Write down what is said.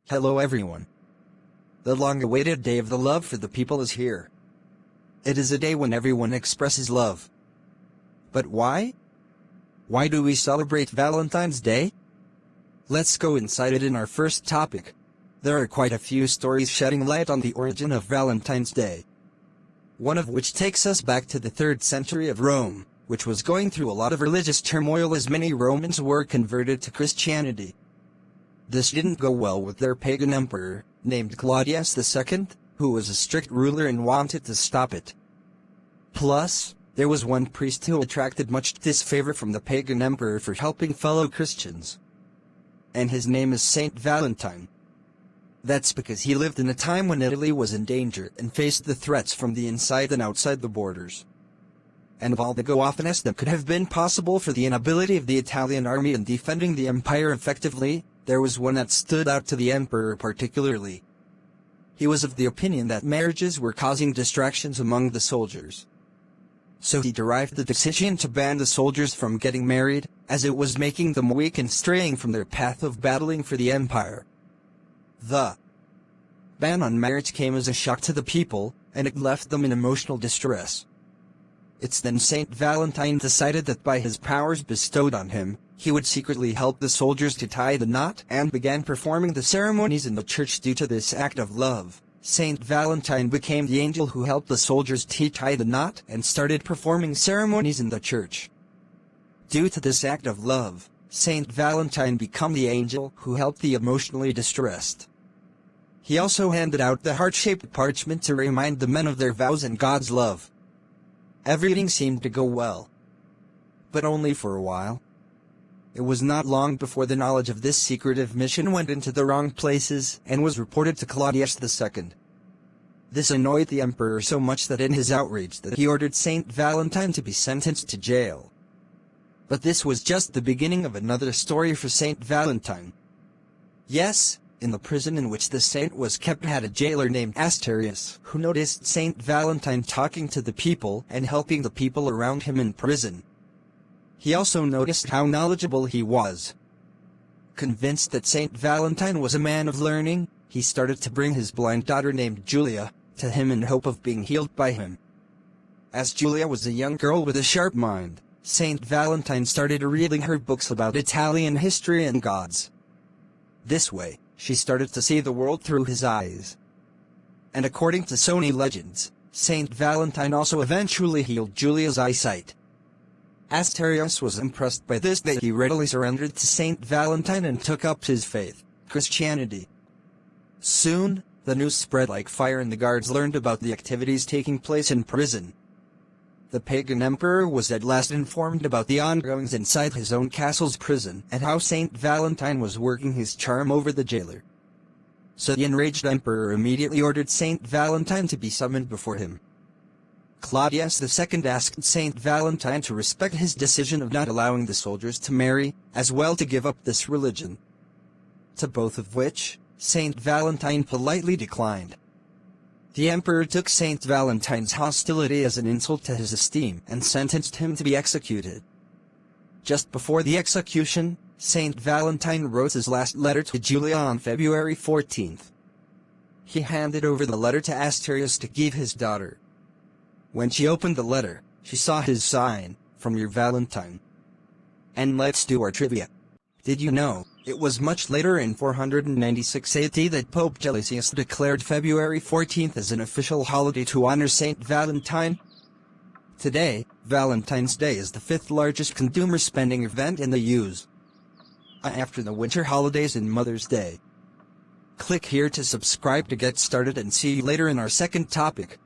Hello everyone. The long-awaited day of the love for the people is here. It is a day when everyone expresses love. But why? Why do we celebrate Valentine's Day? Let's go inside it in our first topic. There are quite a few stories shedding light on the origin of Valentine's Day. One of which takes us back to the 3rd century of Rome, which was going through a lot of religious turmoil as many Romans were converted to Christianity. This didn't go well with their pagan emperor, named Claudius II, who was a strict ruler and wanted to stop it. Plus, there was one priest who attracted much disfavor from the pagan emperor for helping fellow Christians. And his name is Saint Valentine. That's because he lived in a time when Italy was in danger and faced the threats from the inside and outside the borders. And of all the go-offness that could have been possible for the inability of the Italian army in defending the empire effectively, there was one that stood out to the emperor particularly. He was of the opinion that marriages were causing distractions among the soldiers. So he derived the decision to ban the soldiers from getting married, as it was making them weak and straying from their path of battling for the empire. The ban on marriage came as a shock to the people, and it left them in emotional distress. It's then Saint Valentine decided that by his powers bestowed on him, he would secretly help the soldiers to tie the knot and began performing the ceremonies in the church. Due to this act of love, Saint Valentine became the angel who helped the soldiers to tie the knot and started performing ceremonies in the church. Due to this act of love, Saint Valentine became the angel who helped the emotionally distressed. He also handed out the heart-shaped parchment to remind the men of their vows and God's love. Everything seemed to go well. But only for a while. It was not long before the knowledge of this secretive mission went into the wrong places and was reported to Claudius II. This annoyed the emperor so much that in his outrage that he ordered Saint Valentine to be sentenced to jail. But this was just the beginning of another story for Saint Valentine. Yes, in the prison in which the saint was kept had a jailer named Asterius, who noticed Saint Valentine talking to the people and helping the people around him in prison. He also noticed how knowledgeable he was. Convinced that Saint Valentine was a man of learning, he started to bring his blind daughter named Julia to him in hope of being healed by him. As Julia was a young girl with a sharp mind, Saint Valentine started reading her books about Italian history and gods. This way, she started to see the world through his eyes. And according to Sony legends, Saint Valentine also eventually healed Julia's eyesight. Asterius was impressed by this that he readily surrendered to Saint Valentine and took up his faith, Christianity. Soon, the news spread like fire and the guards learned about the activities taking place in prison. The pagan emperor was at last informed about the ongoings inside his own castle's prison and how Saint Valentine was working his charm over the jailer. So the enraged emperor immediately ordered Saint Valentine to be summoned before him. Claudius II asked Saint Valentine to respect his decision of not allowing the soldiers to marry, as well to give up this religion. To both of which, Saint Valentine politely declined. The emperor took Saint Valentine's hostility as an insult to his esteem and sentenced him to be executed. Just before the execution, Saint Valentine wrote his last letter to Julia on February 14th. He handed over the letter to Asterius to give his daughter. When she opened the letter, she saw his sign, "From your Valentine." And let's do our trivia. Did you know, it was much later in 496 AD that Pope Gelasius declared February 14th as an official holiday to honor Saint Valentine? Today, Valentine's Day is the 5th largest consumer spending event in the US, after the winter holidays and Mother's Day. Click here to subscribe to get started and see you later in our second topic.